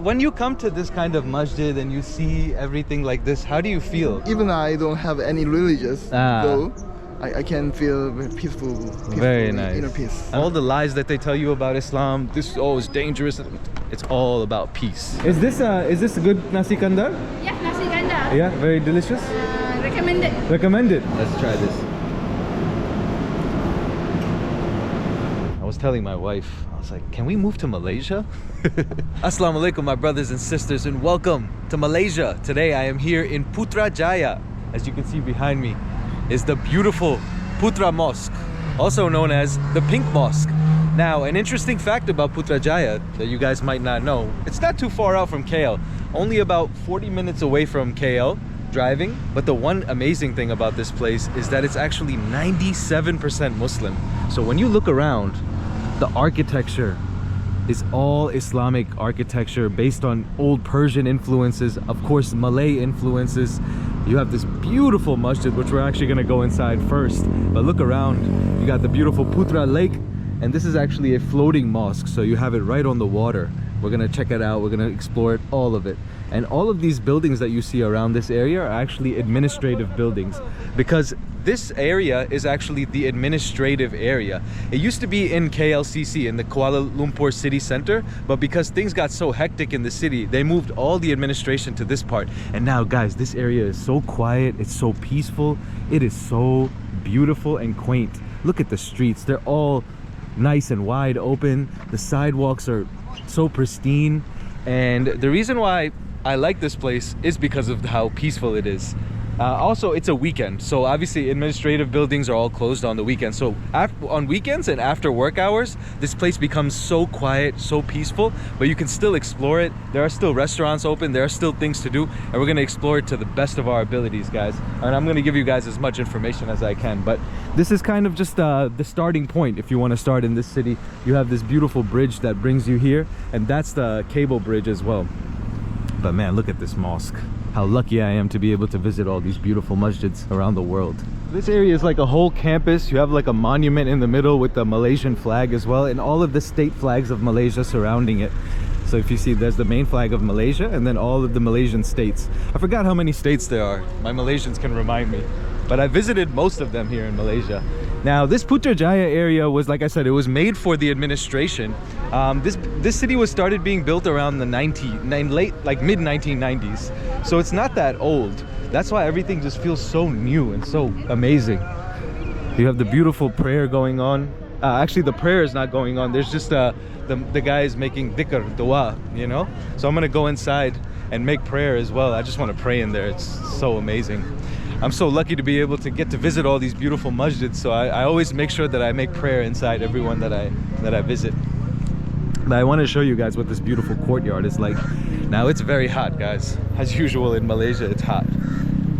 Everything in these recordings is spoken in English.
when you come to this kind of masjid and you see everything like this, how do you feel? Even I don't have any religious, though I can feel peaceful, very nice. Inner peace. All the lies that they tell you about Islam, this is dangerous. It's all about peace. Is this a good Nasi Kandar? Yeah, Nasi Kandar. Yeah, very delicious. Recommended. Recommended. Let's try this. I was telling my wife, I was like, can we move to Malaysia? Assalamu alaikum, my brothers and sisters, and welcome to Malaysia. Today I am here in Putrajaya. As you can see behind me is the beautiful Putra Mosque, also known as the Pink Mosque. Now, an interesting fact about Putrajaya that you guys might not know, it's not too far out from KL, only about 40 minutes away from KL driving. But the one amazing thing about this place is that it's actually 97% Muslim. So when you look around, the architecture is all Islamic architecture based on old Persian influences, of course Malay influences. You have this beautiful masjid, which we're actually going to go inside first. But look around, you got the beautiful Putra Lake, and this is actually a floating mosque, so you have it right on the water. We're going to check it out, we're going to explore it, all of it. And all of these buildings that you see around this area are actually administrative buildings, because this area is actually the administrative area. It used to be in KLCC, in the Kuala Lumpur city center, but because things got so hectic in the city, they moved all the administration to this part. And now guys, this area is so quiet, it's so peaceful, it is so beautiful and quaint. Look at the streets, they're all nice and wide open. The sidewalks are so pristine, and the reason why I like this place is because of how peaceful it is. Also, it's a weekend, so obviously administrative buildings are all closed on the weekend. So on weekends and after work hours, this place becomes so quiet, so peaceful, but you can still explore it. There are still restaurants open, there are still things to do, and we're going to explore it to the best of our abilities, guys. And I'm going to give you guys as much information as I can, but this is kind of just the starting point. If you want to start in this city, you have this beautiful bridge that brings you here, and that's the cable bridge as well. But man, look at this mosque. How lucky I am to be able to visit all these beautiful masjids around the world. This area is like a whole campus. You have like a monument in the middle with the Malaysian flag as well, and all of the state flags of Malaysia surrounding it. So if you see, there's the main flag of Malaysia and then all of the Malaysian states. I forgot how many states there are. My Malaysians can remind me. But I visited most of them here in Malaysia. Now, this Putrajaya area was, like I said, it was made for the administration. This city was started being built around the mid 1990s. So it's not that old. That's why everything just feels so new and so amazing. You have the beautiful prayer going on. Actually, the prayer is not going on. There's just the guys making dhikr, dua, you know? So I'm gonna go inside and make prayer as well. I just want to pray in there. It's so amazing. I'm so lucky to be able to get to visit all these beautiful masjids, so I always make sure that I make prayer inside every one that I visit. But I want to show you guys what this beautiful courtyard is like. Now, it's very hot, guys. As usual in Malaysia, it's hot.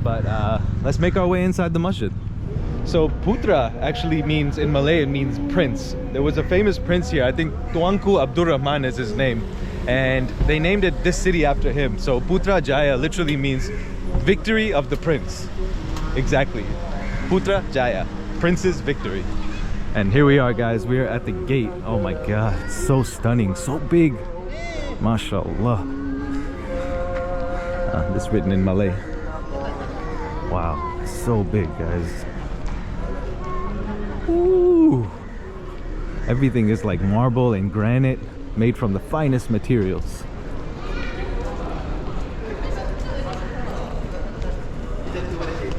But let's make our way inside the masjid. So Putra actually means, in Malay, it means prince. There was a famous prince here. I think Tuanku Abdul Rahman is his name, and they named it this city after him. So Putrajaya literally means victory of the prince. Exactly. Putrajaya, prince's victory. And here we are, guys. We are at the gate. Oh my god, it's so stunning, so big. MashaAllah. This written in Malay. Wow, so big, guys. Ooh. Everything is like marble and granite, made from the finest materials.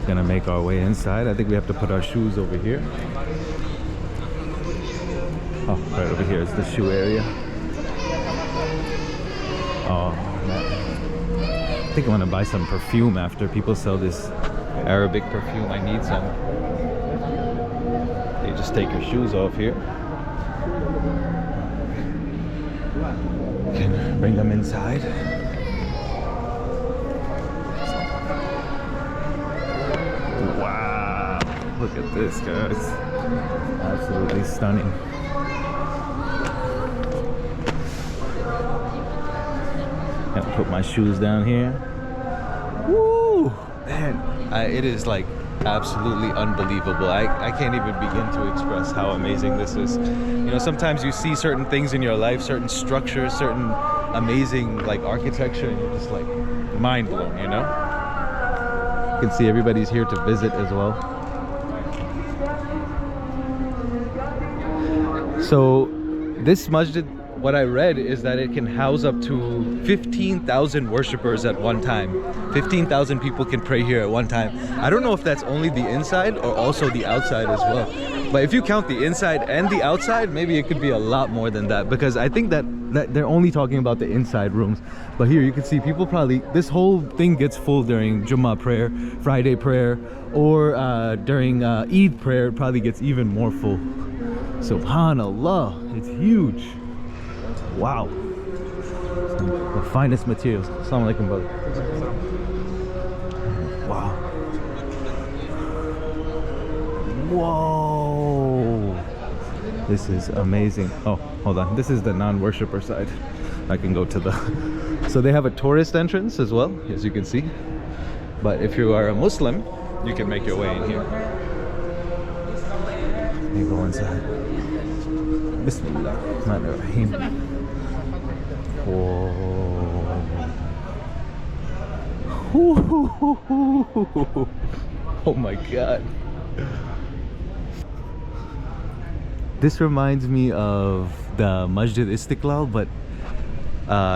Gonna make our way inside. I think we have to put our shoes over here. Oh, right over here is the shoe area. Oh man, I think I want to buy some perfume after. People sell this Arabic perfume. I need some. You just take your shoes off here. You can bring them inside. Wow, look at this, guys. Absolutely stunning. Gotta put my shoes down here. Woo! Man, it is like absolutely unbelievable. I can't even begin to express how amazing this is. You know, sometimes you see certain things in your life, certain structures, certain amazing like architecture, and you're just like mind blown, you know? You can see everybody's here to visit as well. So this masjid, what I read is that it can house up to 15,000 worshippers at one time. 15,000 people can pray here at one time. I don't know if that's only the inside or also the outside as well. But if you count the inside and the outside, maybe it could be a lot more than that, because I think that they're only talking about the inside rooms. But here you can see people probably, this whole thing gets full during Jummah prayer, Friday prayer, or during Eid prayer, it probably gets even more full. Subhanallah, it's huge. Wow. The finest materials. Assalamu alaikum, brother. Wow. Whoa. This is amazing. Oh, hold on. This is the non-worshipper side. I can go to the... So they have a tourist entrance as well, as you can see. But if you are a Muslim, you can make your way in here. Let me go inside. Bismillahirrahmanirrahim. Whoa. Oh my god. This reminds me of the Masjid Istiqlal, but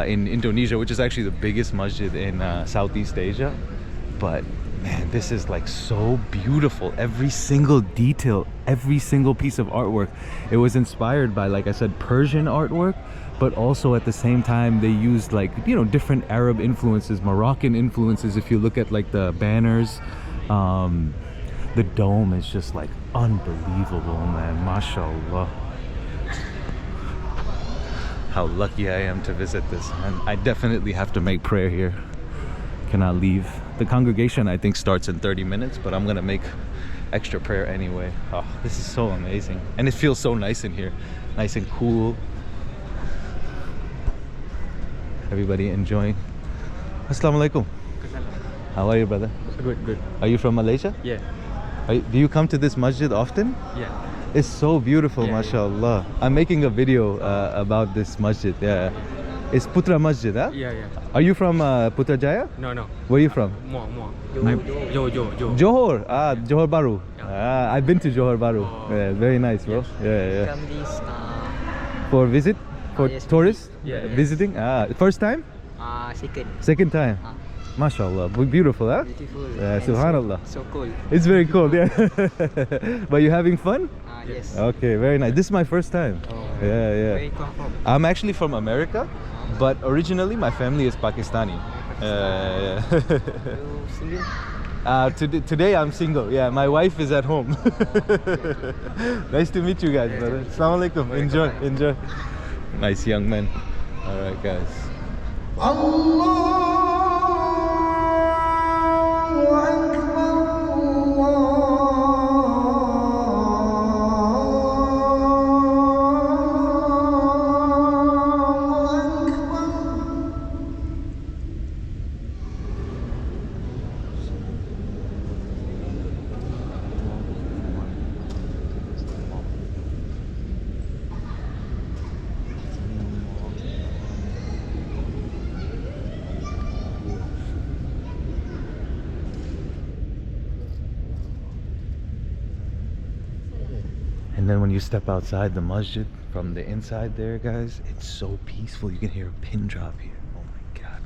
in Indonesia, which is actually the biggest masjid in Southeast Asia. But man, this is like so beautiful. Every single detail, every single piece of artwork. It was inspired by, like I said, Persian artwork, but also at the same time they used, like, you know, different Arab influences, Moroccan influences. If you look at like the banners, the dome is just like unbelievable, man. Mashallah. How lucky I am to visit this, and I definitely have to make prayer here. Cannot leave. The congregation I think starts in 30 minutes, but I'm gonna make extra prayer anyway. Oh, this is so amazing, and it feels so nice in here, nice and cool. Everybody enjoying. Assalamu alaikum. How are you, brother? Good. Are you from Malaysia? Yeah. Do you come to this masjid often? Yeah. It's so beautiful, Yeah, mashallah. I'm making a video about this masjid. Yeah. It's Putra Masjid, huh? Yeah. Are you from Putrajaya? No. Where are you from? More. Yo. Johor. Johor Bahru. Yeah. I've been to Johor Bahru. Oh. Yeah, very nice, bro. Yeah. From this For visit? For yes, tourists? Yeah. Visiting? First time? second. Second time? Mashallah. Beautiful, huh? Beautiful. Yeah, and subhanallah. So cool. It's very cold, yeah. But you having fun? Yes. Okay, very nice. This is my first time. Oh, Yeah. Where you come from? I'm actually from America, but originally my family is Pakistani. Yeah. You single? Today I'm single. Yeah, my wife is at home. Nice to meet you guys, brother. Assalamu alaikum. Enjoy. Nice young man. All right, guys. And then when you step outside the masjid from the inside there, guys, it's so peaceful. You can hear a pin drop here. Oh my god.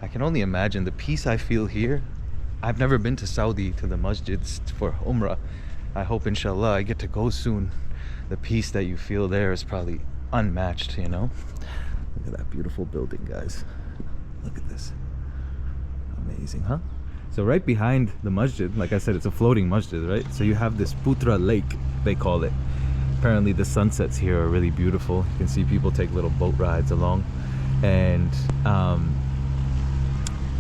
I can only imagine the peace I feel here. I've never been to Saudi, to the masjids for Umrah. I hope inshallah I get to go soon. The peace that you feel there is probably unmatched, you know? Look at that beautiful building, guys. Look at this. Amazing, huh? So right behind the masjid, like I said, it's a floating masjid, right? So you have this Putra lake, they call it. Apparently the sunsets here are really beautiful. You can see people take little boat rides along. And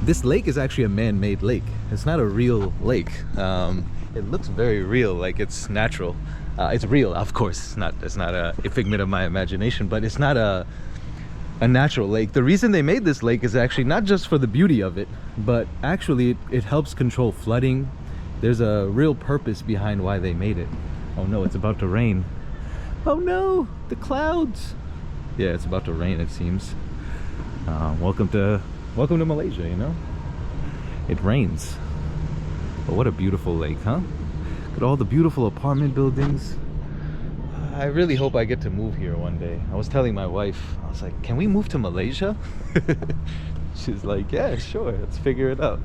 this lake is actually a man-made lake. It's not a real lake. It looks very real, like it's natural. It's real, of course. It's not a figment of my imagination, but it's not a natural lake. The reason they made this lake is actually not just for the beauty of it, but actually it helps control flooding. There's a real purpose behind why they made it. Oh no, it's about to rain. Oh no, the clouds. Yeah, it's about to rain, it seems. Welcome to Malaysia, you know? It rains. But what a beautiful lake, huh? Look at all the beautiful apartment buildings. I really hope I get to move here one day. I was telling my wife, I was like, can we move to Malaysia? She's like, yeah, sure, let's figure it out.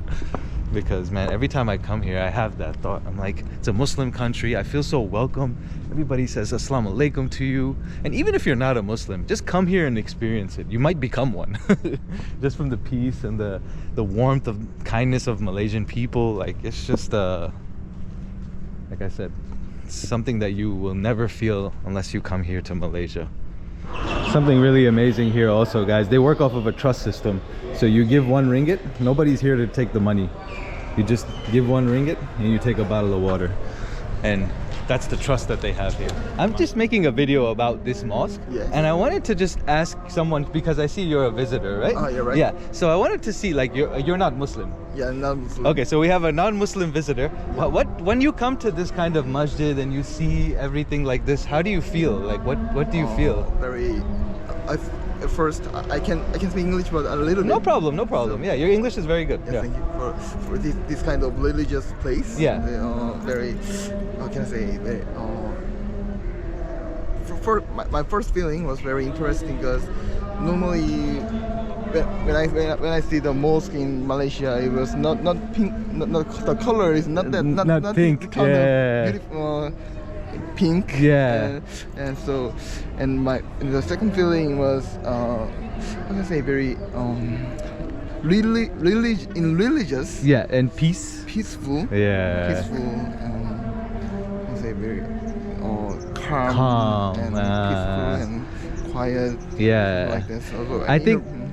Because man, every time I come here I have that thought. I'm like, it's a Muslim country, I feel so welcome. Everybody says assalamu alaikum to you, and even if you're not a Muslim, just come here and experience it. You might become one. Just from the peace and the warmth of kindness of Malaysian people. Like, it's just like I said, it's something that you will never feel unless you come here to Malaysia. Something really amazing here also, guys, they work off of a trust system. So you give 1 ringgit, nobody's here to take the money. You just give 1 ringgit and you take a bottle of water. And that's the trust that they have here. I'm just making a video about this mosque. Yes. And I wanted to just ask someone, because I see you're a visitor, right? Oh, yeah, right. Yeah, so I wanted to see, like, you're not Muslim. Yeah, non-Muslim. Okay, so we have a non-Muslim visitor. When you come to this kind of masjid and you see everything like this, how do you feel? Like, what do you feel? Very. At first, I can speak English, but a little bit. No problem, no problem. Yeah, your English is very good. Yeah, thank you for this kind of religious place. Yeah. Very. How can I say? Very. My first feeling was very interesting because normally when I see the mosque in Malaysia, it was not pink. Not the color is not that not pink. the kind Yeah. of beautiful. Pink. Yeah. And the second feeling was how can I say, very religious. Yeah, and peace. Peaceful. Yeah. Peaceful. How can I say, very calm and peaceful and quiet. Yeah. Like this. Also,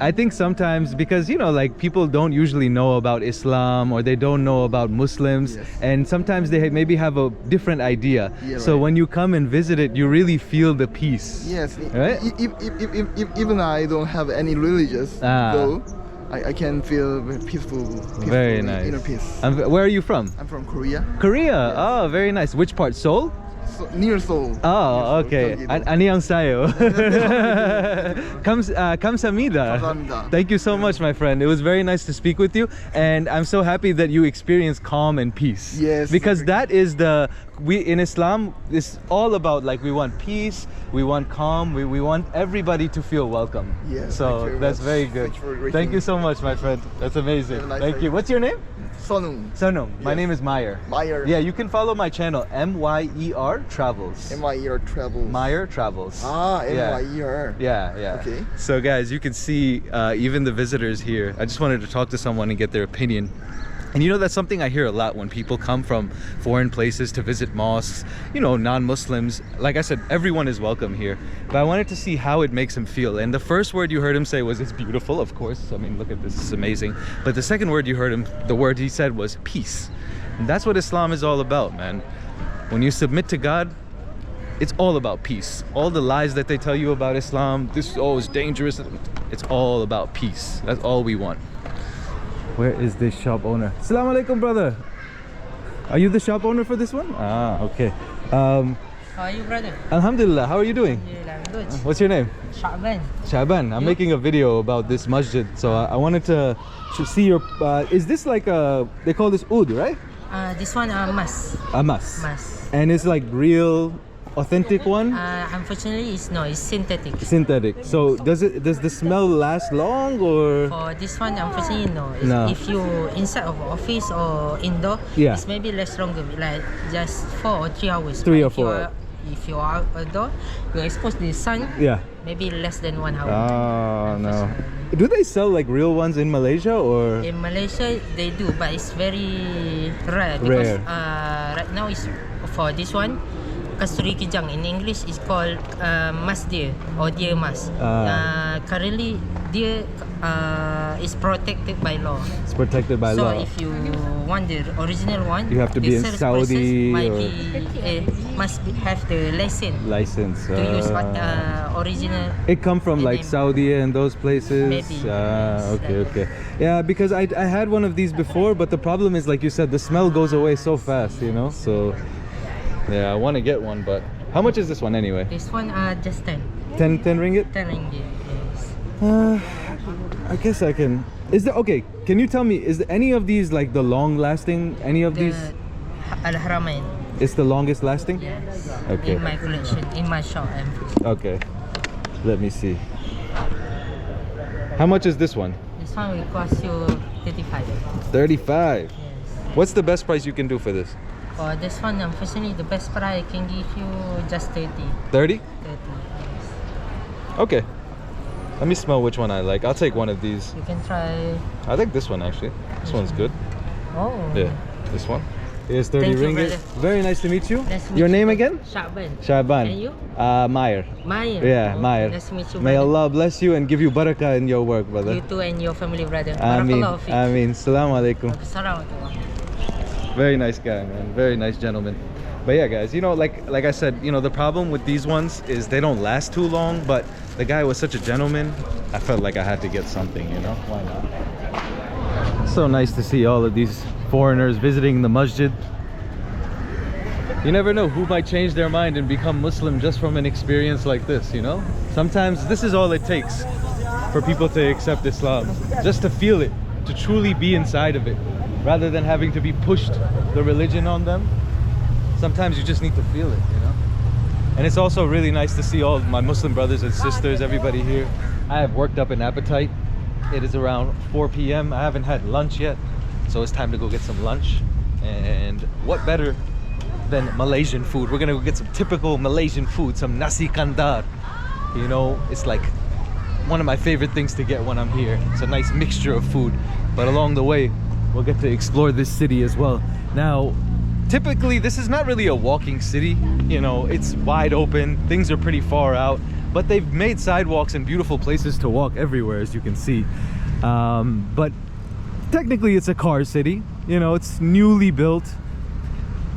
I think sometimes, because you know, like, people don't usually know about Islam or they don't know about Muslims. Yes. And sometimes they maybe have a different idea. Yeah, so right. when you come and visit it, you really feel the peace. Yes. Right? Even I don't have any religious, though I can feel very peaceful Very nice. inner peace. Where are you from? I'm from Korea. Korea. Yes. Oh, very nice. Which part? Seoul? Near Seoul. Oh, okay. Annyeonghaseyo. Kamsahamnida. Kamsahamnida. Thank you so much, my friend. It was very nice to speak with you, and I'm so happy that you experienced calm and peace. Yes. Because that is in Islam, it's all about, like, we want peace, we want calm, we want everybody to feel welcome. Yes. So that's very good. Thank you so much, my friend. That's amazing. Nice Thank day. you. What's your name? Sonum. Sonum. My Yes. name is Myer. Myer. Yeah, you can follow my channel, Myer Travels. Myer Travels. Myer Travels. Yeah. Myer. Yeah. Okay. So guys, you can see even the visitors here. I just wanted to talk to someone and get their opinion. And you know, that's something I hear a lot when people come from foreign places to visit mosques, you know, non-Muslims. Like I said, everyone is welcome here. But I wanted to see how it makes him feel. And the first word you heard him say was, it's beautiful, of course. I mean, look at this, it's amazing. But the second word you heard him, the word he said was peace. And that's what Islam is all about, man. When you submit to God, it's all about peace. All the lies that they tell you about Islam, this is dangerous, it's all about peace. That's all we want. Where is this shop owner? Assalamu alaikum, brother. Are you the shop owner for this one? Ah, okay. How are you, brother? Alhamdulillah, how are you doing? Yeah, I'm good. What's your name? Sha'ban. Shaban. I'm making a video about this masjid, so I wanted to see your. Is this like they call this oud, right? This one, mas. A mas. Mas. And it's like real, authentic one. Unfortunately, it's synthetic. Synthetic. So does the smell last long, or? For this one, unfortunately, no. No. If you inside of office or indoor, Yeah. it's maybe less longer, like just 4 or 3 hours. 3 or But 4. if you are outdoor, you expose the sun, Yeah. maybe less than 1 hour. Oh no. Do they sell like real ones in Malaysia, or? In Malaysia, they do, but it's very rare because right now is for this one. Kasturi Kijang in English is called mas deer or deer mas. Currently, deer is protected by law. It's protected by law. So if you want the original one, You have to be in the Saudi might or- have the license to use original. It come from the like name. Saudi and those places. Maybe, yes, Okay, like okay. Yeah, because I had one of these before, but the problem is, like you said, the smell goes away so fast, you know. So yeah, I want to get one, but how much is this one anyway? This one just 10 10 ringgit. 10 ringgit. Yes. I guess I can. Is there, okay, can you tell me, is there any of these like the long lasting? Any of these? Al Haramain. It's the longest lasting? Yes. Okay. In my collection, in my shop. Okay. Let me see. How much is this one? This one will cost you 35. 35. Yes. What's the best price you can do for this? For this one, unfortunately, the best price I can give you just 30. 30? 30. Yes. Okay. Let me smell which one I like. I'll take one of these. You can try. I think this one actually. This one's good. Oh. Yeah, this one. Here's 30 Thank you, ringgit. brother. Very nice to meet you. Nice to meet Your you name too. again? Shaban. Shaban. And you? Myer. Myer. Yeah, Oh, Myer. Nice to meet you, May brother. Allah bless you and give you barakah in your work, brother. You too and your family, brother. Ameen. Barakallahu feek. Ameen. Assalamu alaikum. Assalamualaikum. Very nice guy, man. Very nice gentleman. But yeah, guys, you know, like I said, you know, the problem with these ones is they don't last too long. But the guy was such a gentleman. I felt like I had to get something, you know. Why not? So nice to see all of these foreigners visiting the masjid. You never know who might change their mind and become Muslim just from an experience like this, you know. Sometimes this is all it takes for people to accept Islam, just to feel it, to truly be inside of it, rather than having to be pushed the religion on them. Sometimes you just need to feel it, you know. And it's also really nice to see all my Muslim brothers and sisters, everybody here. I have worked up an appetite. It is around 4 p.m. I haven't had lunch yet, so it's time to go get some lunch. And what better than Malaysian food? We're gonna go get some typical Malaysian food, some Nasi Kandar. You know, it's like one of my favorite things to get when I'm here. It's a nice mixture of food, but along the way we'll get to explore this city as well. Now, typically this is not really a walking city, you know, it's wide open, things are pretty far out, but they've made sidewalks and beautiful places to walk everywhere, as you can see. But technically it's a car city, you know, it's newly built.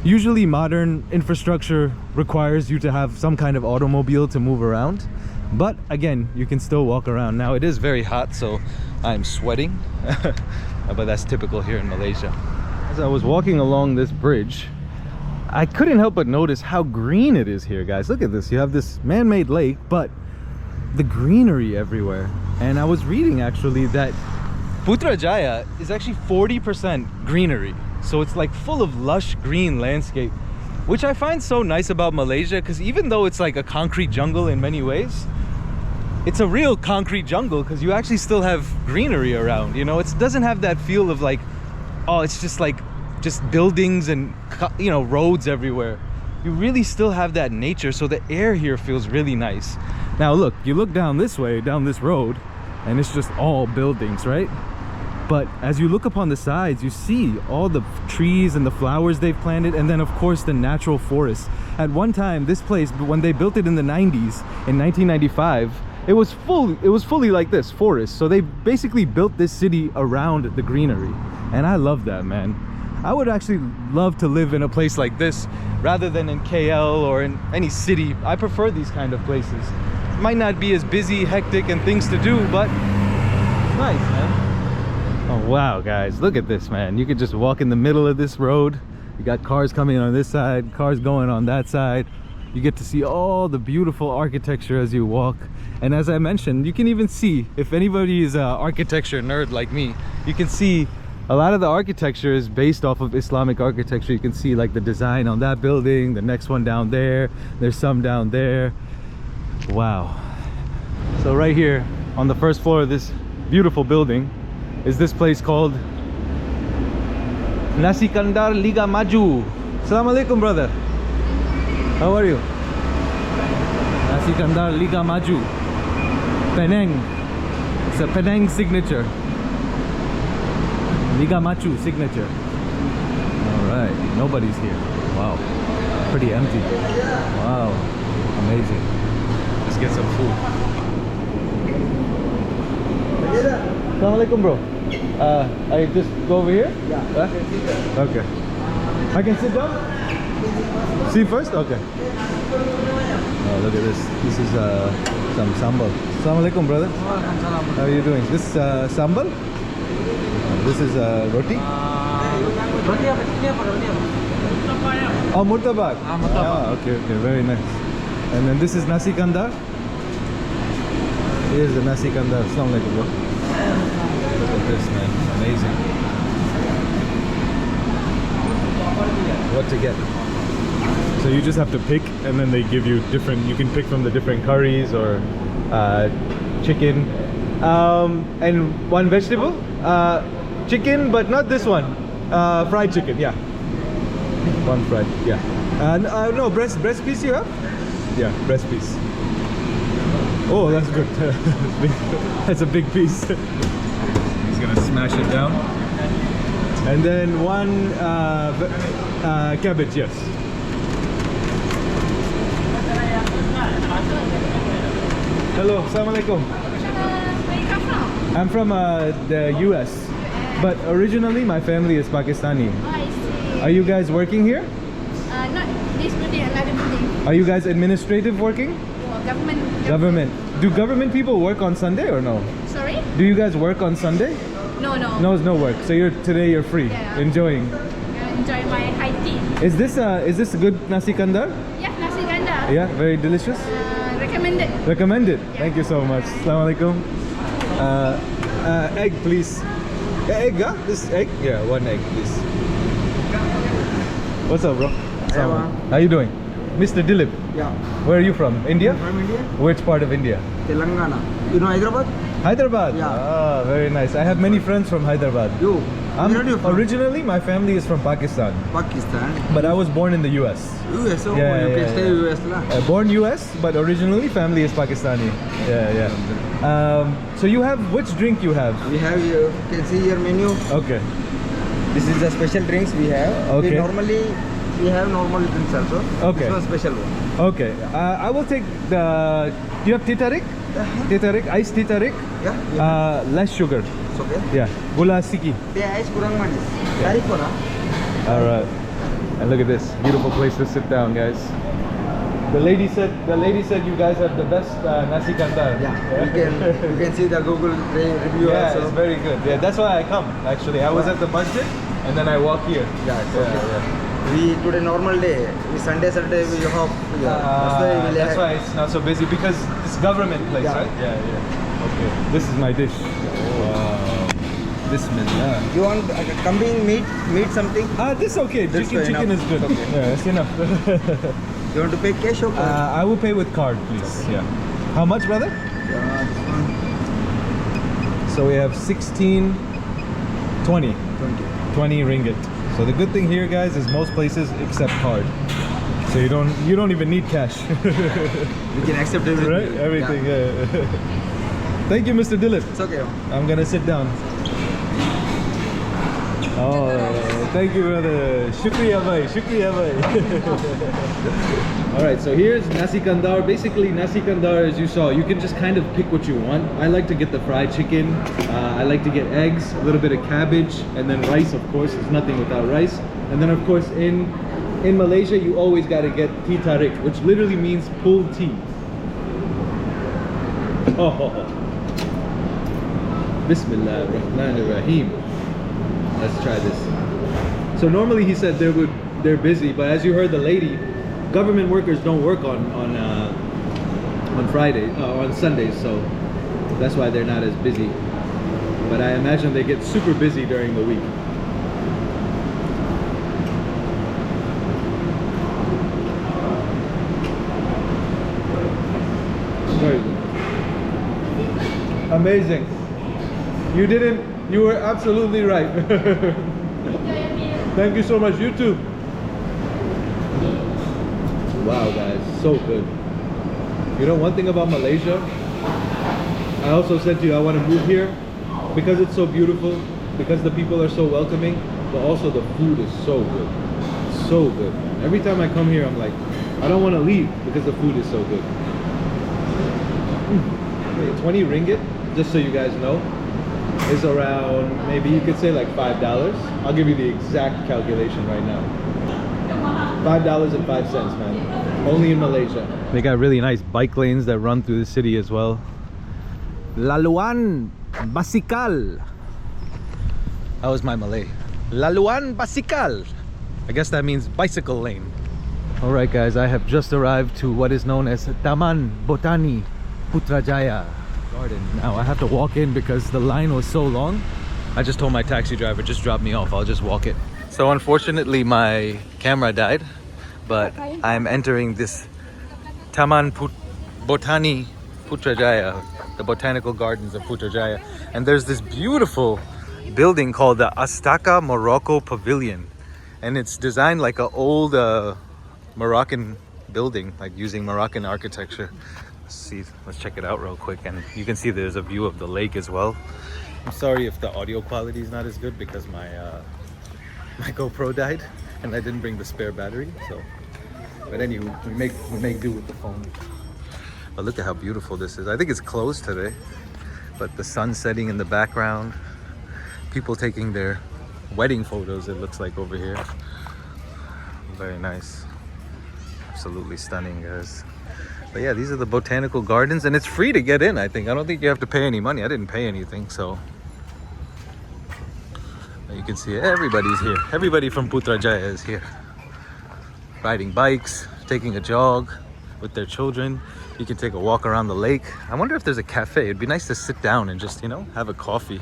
Usually modern infrastructure requires you to have some kind of automobile to move around, but again, you can still walk around. Now it is very hot, so I'm sweating. But that's typical here in Malaysia. As I was walking along this bridge, I couldn't help but notice how green it is here, guys. Look at this. You have this man-made lake, but the greenery everywhere. And I was reading actually that Putrajaya is actually 40% greenery. So it's like full of lush green landscape, which I find so nice about Malaysia, because even though it's like a concrete jungle in many ways, it's a real concrete jungle because you actually still have greenery around, you know. It doesn't have that feel of like, oh, it's just like just buildings and, you know, roads everywhere. You really still have that nature, so the air here feels really nice. Now look, you look down this way, down this road, and it's just all buildings, right? But as you look upon the sides, you see all the trees and the flowers they've planted, and then of course the natural forest. At one time, this place, when they built it in the 90s, in 1995, it was fully like this, forest. So they basically built this city around the greenery. And I love that, man. I would actually love to live in a place like this rather than in KL or in any city. I prefer these kind of places. It might not be as busy, hectic, and things to do, but it's nice, man. Oh wow, guys, look at this, man. You could just walk in the middle of this road. You got cars coming on this side, cars going on that side. You get to see all the beautiful architecture as you walk. And as I mentioned, you can even see, if anybody is an architecture nerd like me, you can see a lot of the architecture is based off of Islamic architecture. You can see like the design on that building, the next one down there, there's some down there. Wow. So right here on the first floor of this beautiful building is this place called Nasi Kandar Liga Maju. Assalamu alaikum, brother. How are you? Nasi Kandar Liga Maju. Penang. It's a Penang signature. Liga Maju signature. Alright, nobody's here. Wow. Pretty empty. Wow. Amazing. Let's get some food. Assalamualaikum, bro. I just go over here? Yeah. Okay. I can sit down? See first? Okay. Oh, look at this. This is some sambal. Assalamualaikum, brother. How are you doing? This sambal? This is roti? Roti apa? Ini apa? Roti apa? Oh, murtabak. Murtabak. Ah, okay, very nice. And then this is Nasi Kandar. Here's the Nasi Kandar. Assalamualaikum, bro. this, man. Amazing. What to get? So you just have to pick, and then they give you different. You can pick from the different curries or chicken, and one vegetable. Chicken, but not this one. Fried chicken, yeah. One fried, yeah. And no, breast piece you have? Yeah, breast piece. Oh, that's good. That's a big piece. He's gonna smash it down. And then one cabbage, yes. Hello, assalamualaikum. Where you come from? I'm from the US, but originally my family is Pakistani. Oh, I see. Are you guys working here? Not this building, another building. Are you guys administrative working? Oh, government. Government. Do government people work on Sunday or no? Sorry? Do you guys work on Sunday? No. No, it's no work. So today you're free, Yeah. enjoying. Enjoy my high tea. Is this a good Nasi Kandar? Yeah, Nasi Kandar. Yeah, very delicious. Recommended. Recommended. Thank you so much. Assalamualaikum. Egg, please. Egg, huh? This egg? Yeah, one egg, please. What's up, bro? How you doing? Mr. Dilip. Yeah. Where are you from? India? From India? Which part of India? Telangana. You know Hyderabad? Hyderabad. Yeah. Ah, very nice. I have many friends from Hyderabad. You? Where are you from? Originally, my family is from Pakistan, Pakistan. but I was born in the US. US, oh, Yeah, you yeah, can stay yeah. US lah. Born US, but originally family is Pakistani. Yeah. So you have, which drink you have? We have, you can see your menu. Okay. This is the special drinks we have. Okay. We have normal drinks also. Okay. This one special one. Okay. I will take the, do you have titarik? Titarik, iced titarik? Yeah. Less sugar. It's okay. Yeah. Gula siki. Dia ice kurang manis. Tarik pula. All right. And look at this beautiful place to sit down, guys. The lady said you guys have the best Nasi Kandar. Yeah. You can see the Google review Yeah, also. it's very good. Yeah, that's why I come. Actually, I was at the masjid and then I walk here. Yeah, it's okay. We today normal day. We Sunday we hop. Yeah. That's why it's not so busy because it's government place, Yeah. right? Yeah. Okay. This is my dish. Wow. Bismillah. You want kambing meat something? This okay. That's Chicken enough. is good. Okay. Yeah, it's enough. You want to pay cash or card? I will pay with card, please. Yeah. How much, brother? Yeah, this one. So we have 16, 20. 20 ringgit. So the good thing here, guys, is most places accept card. So you don't even need cash. We can accept everything. Right? Everything. Yeah. Thank you, Mr. Dilip. It's okay. I'm gonna sit down. Oh, thank you, brother. Shukriya bhai. Shukriya bhai. All right, so here's Nasi Kandar. Basically, Nasi Kandar, as you saw, you can just kind of pick what you want. I like to get the fried chicken. I like to get eggs, a little bit of cabbage, and then rice, of course. There's nothing without rice. And then, of course, in Malaysia, you always got to get tea tarik, which literally means pulled tea. Oh. Bismillah ar-Rahman ar-Rahim. Let's try this. So normally he said they're busy, but as you heard the lady, government workers don't work on Friday on Sundays, so that's why they're not as busy. But I imagine they get super busy during the week. Very good. Amazing. You were absolutely right. Thank you so much. You too. Wow, guys, so good. You know, one thing about Malaysia, I also said to you, I want to move here because it's so beautiful, because the people are so welcoming, but also the food is so good. So good. Every time I come here, I'm like, I don't want to leave because the food is so good. 20 ringgit, just so you guys know, is around, maybe you could say like $5. I'll give you the exact calculation right now. $5.05, man. Only in Malaysia. They got really nice bike lanes that run through the city as well. Laluan Basikal. How was my Malay? Laluan Basikal. I guess that means bicycle lane. Alright guys, I have just arrived to what is known as Taman Botani Putrajaya garden. Now I have to walk in because the line was so long. I just told my taxi driver, just drop me off, I'll just walk it. So unfortunately my camera died, but I'm entering this Botani Putrajaya, the Botanical Gardens of Putrajaya. And there's this beautiful building called the Astaka Morocco Pavilion. And it's designed like an old Moroccan building, like using Moroccan architecture. Let's check it out real quick. And you can see there's a view of the lake as well. I'm sorry if the audio quality is not as good because my my GoPro died and I didn't bring the spare battery. So, but anyway, we make do with the phone. But look at how beautiful this is. I think it's closed today, but the sun setting in the background, people taking their wedding photos. It looks like over here. Very nice. Absolutely stunning, guys. But yeah, these are the botanical gardens and it's free to get in, I think. I don't think you have to pay any money. I didn't pay anything, so. You can see everybody's here. Everybody from Putrajaya is here. Riding bikes, taking a jog with their children. You can take a walk around the lake. I wonder if there's a cafe. It'd be nice to sit down and just, you know, have a coffee.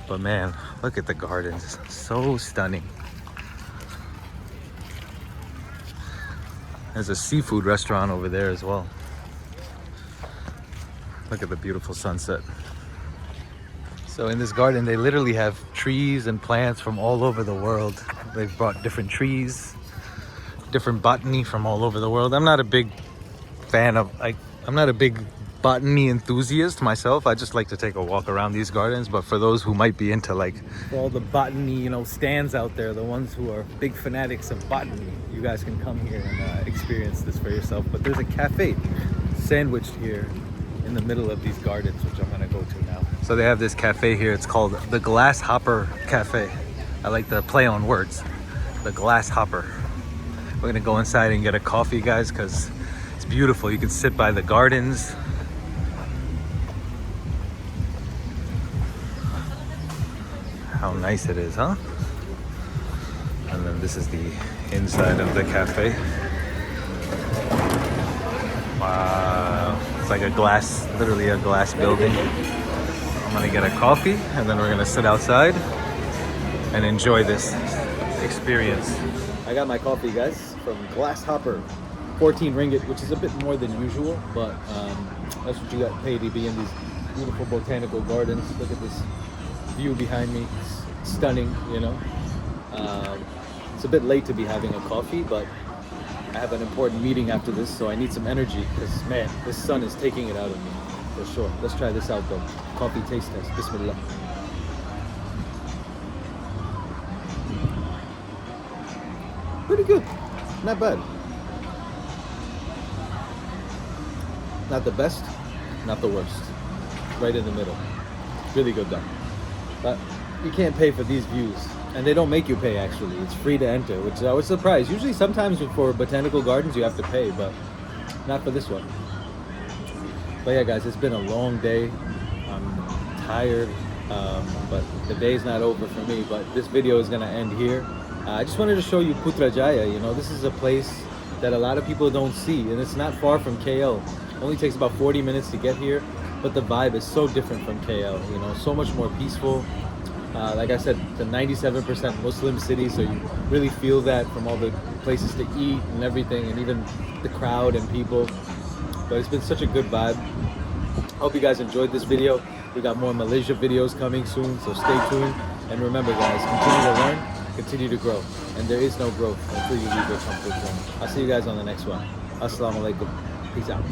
But man, look at the gardens. So stunning. There's a seafood restaurant over there as well. Look at the beautiful sunset. So in this garden, they literally have trees and plants from all over the world. They've brought different trees, different botany from all over the world. I'm not a big fan of, I'm not a big botany enthusiast myself. I just like to take a walk around these gardens. But for those who might be into for all the botany, you know, stands out there, the ones who are big fanatics of botany, you guys can come here and experience this for yourself. But there's a cafe sandwiched here in the middle of these gardens, which I'm gonna go to now. So they have this cafe here. It's called the Glass Hopper Cafe. I like the play on words. The Glass Hopper. We're gonna go inside and get a coffee, guys, because it's beautiful. You can sit by the gardens. How nice it is, huh? And then this is the inside of the cafe. Wow, it's like a glass, literally a glass building. I'm gonna get a coffee and then we're gonna sit outside and enjoy this experience. I got my coffee, guys, from Glass Hopper. 14 ringgit, which is a bit more than usual, but that's what you got paid to be in these beautiful botanical gardens. Look at this view behind me. It's stunning, you know. It's a bit late to be having a coffee, but I have an important meeting after this, so I need some energy because, man, this sun is taking it out of me, for sure. Let's try this out, though. Coffee taste test. Bismillah. Pretty good. Not bad. Not the best, not the worst. Right in the middle. Really good, though. But you can't pay for these views. And they don't make you pay, actually. It's free to enter, which I was surprised. Usually sometimes for botanical gardens you have to pay, but not for this one. But yeah, guys, it's been a long day. I'm tired, but the day's not over for me. But this video is gonna end here. I just wanted to show you Putrajaya. You know, this is a place that a lot of people don't see, and it's not far from KL. It only takes about 40 minutes to get here, but the vibe is so different from KL. You know, so much more peaceful. Like I said, it's a 97% Muslim city, so you really feel that from all the places to eat and everything, and even the crowd and people. But it's been such a good vibe. Hope you guys enjoyed this video. We got more Malaysia videos coming soon, so stay tuned. And remember, guys, continue to learn, continue to grow. And there is no growth until you leave your comfort zone. I'll see you guys on the next one. Assalamu alaikum. Peace out.